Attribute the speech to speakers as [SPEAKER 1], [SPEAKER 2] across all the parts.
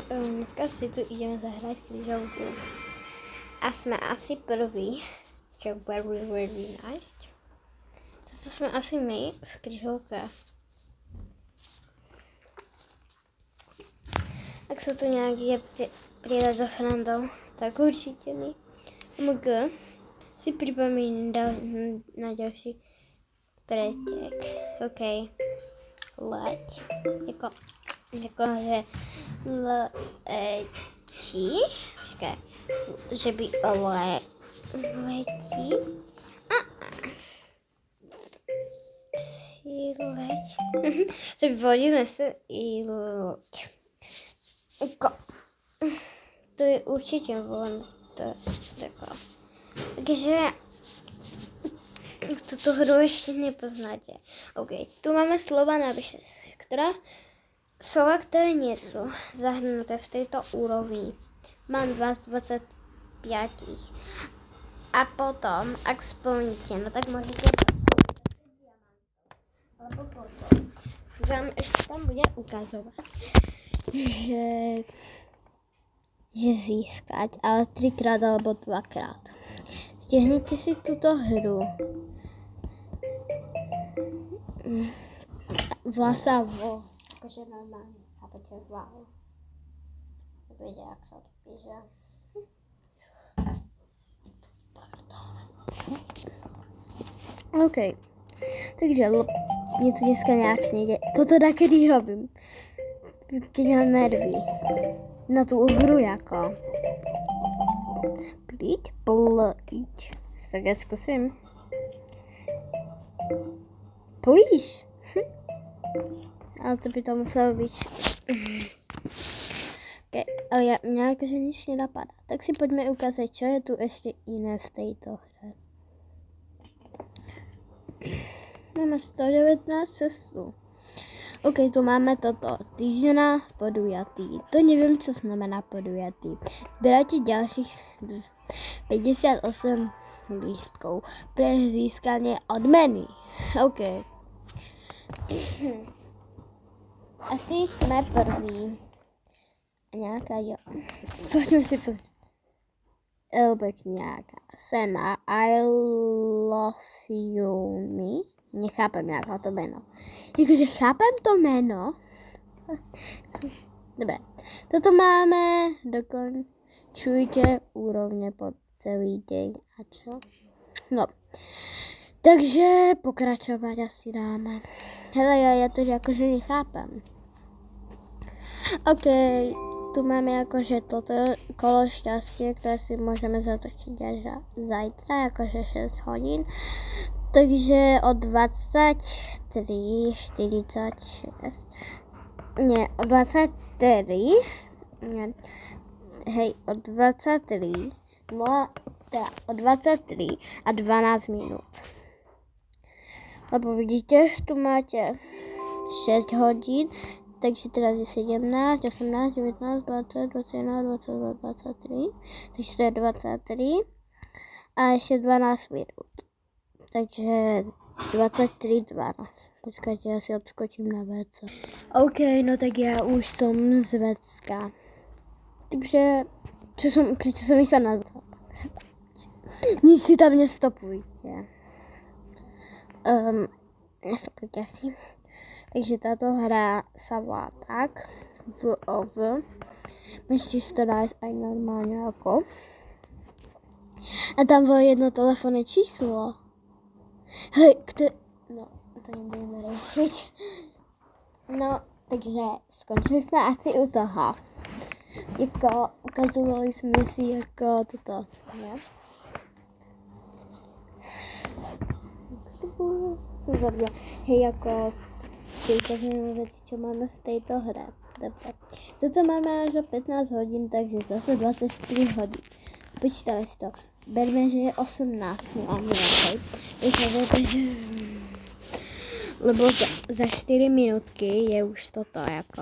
[SPEAKER 1] dneska si tu ideme zahrať krížovku. A jsme asi prví, čo very nice. Toto jsme asi my v krížovce. Ak se tu nějaký přijde za chrandou, tak určitě mi. MG si připomínám na další pretek. OK. Leď. Jakože letí. Počkej. Že by letí. Si leď. Že vodíme se i loď. To je určitě volno. Takže tuto hru ještě nepoznáte. OK, tu máme slova navyše, slova, které nejsou zahrnuté v této úrovni. Mám 25. A potom, ak splníte, no tak můžete alebo potom vám ještě tam bude ukazovat, že získať, ale 3krát alebo 2krát. Stihnete si tuto hru. Vlasavo. Jakože normálně. Chápete? Wow. Nevědě, jak se to píše. OK. Takže mě to dneska nějak nejde. Toto takedy robím. Keď mám nervy. Na tu hru jako. Plíť. Tak já zkusím. Plíš. Ale to by to muselo být. Okay. Ale mě jakože nic nenapadá. Tak si pojďme ukázat, co je tu ještě jiné v této hře. Máme 119 cestů. OK, tu máme toto. Týždňa podujatý. To nevím, co znamená podujatý. Sbírajte dalších 58 lístků pre získání odmeny. OK. Asi jsme prví. Nějaká jo. Pojďme si pozdět. Elbek nějaká. Sena. I love you me. Nechápem nějaká to jméno. Jakože chápem to jméno. Dobré. Toto máme. Dokončujte úrovně po celý den. A čo? No. Takže pokračovat asi dáme. Hele, já to jakože nechápem. OK. Tu máme jakože toto kolo šťastie, které si můžeme zatočit až zajtra, jakože 6 hodin. Takže od 23:46. Ne, od 23. Ne, hej, od 23. No, teda od 23 a 12 minut. Lebo vidíte, tu máte 6 hodin, takže teda je 17, 18, 19, 20, 21, 22, 23. Takže to je 23 a ještě 12 minut. Takže 23:12. Počkajte, já si odskočím na WC. OK, no tak já už jsem z Vecka. Takže, prečo jsem se nazvala? Nic si tam nestopujte. Nestopujte si. Takže tato hra sa volá tak. Můžete si to dát aj normálně jako. A tam bylo jedno telefonné číslo. Hej, no, to nebudeme řešit. No, takže skončili jsme asi u toho. Jako, ukazovali jsme si jako toto, ne? Hej, jako, si ukazujeme věci, co máme v této hře. Dobře. Toto máme až o 15 hodin, takže zase 24 hodin. Počítáme si to. Berme, že je 18, no a lebo za 4 minutky je už toto jako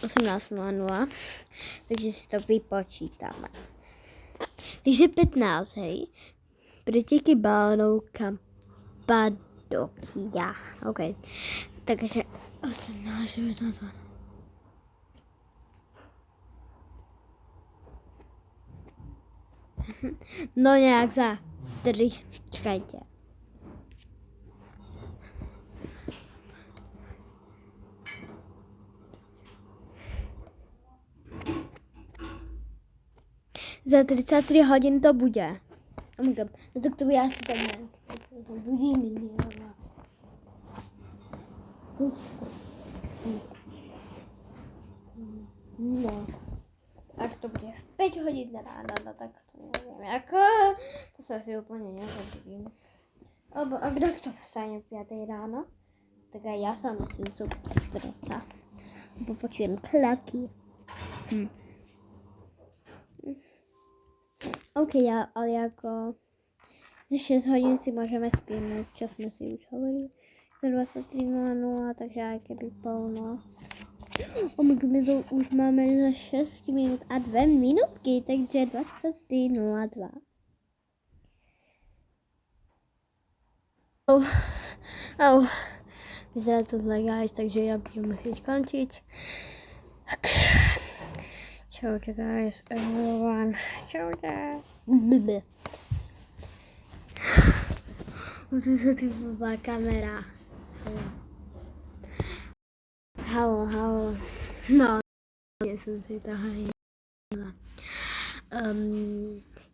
[SPEAKER 1] 18:00, takže si to vypočítáme. Takže 15, hej. Preteky balónov Kappadokia. OK. Takže 18, 19. No nějak za 3, čekajte. Za 33 hodin to bude. Oh my god, no tak to bude asi tak nějak. Budím jindy. No. Tak to bude v 5 hodin ráno, no tak to nevím, jako, to se asi úplně nezabudím. A kdo to vstane v 5 ráno? Tak aj ja sa musím zúpať predsa. Počujem klaky. OK, ale jako za 6 hodín si môžeme spínať, čo sme si už hovorili. Za 23:00, takže aj keby polnoc. My to už máme za 6 minút a 2 minútky, takže 23:02. Vyzerá to zle, guys, takže ja budem musieť končiť. Čaute, guys, everyone. Čaute. Tu sa tu blbá kamera. Halo. No, ja som si to hajila.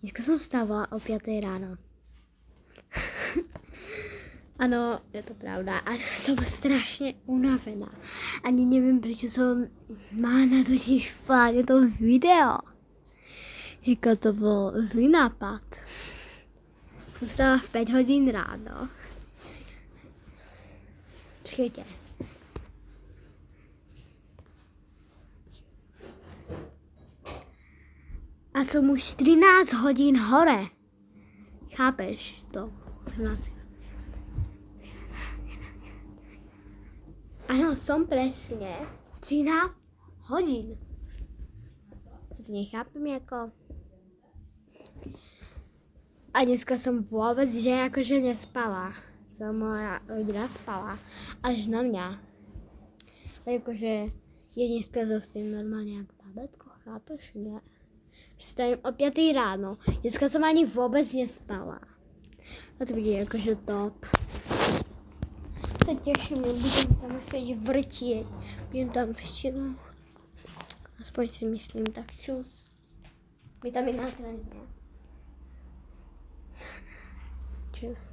[SPEAKER 1] Dneska som vstávala o 5 ráno. Ano, je to pravda. A som strašne unavená. Ani neviem, prečo som mala natočiť v to video. Jako to bol zlý nápad. Som vstala v 5 hodín ráno. Počkejte. A som už 13 hodín hore. Chápeš to? 13. Áno, som presne 13 hodín. Nechápem ako. A dneska som vôbec, že akože nespala. Moja rodina spala. Až na mňa. Akože ja dneska zaspím normálne ako babetko, chápeš? Nie. Vstajem o 5 ráno. Dneska som ani vôbec nespala. A to bude akože top. Sa teším, nebudem sa musieť vrtieť. Budem tam väčšinou. Aspoň si myslím, tak čus. Vitamína 3. Čus.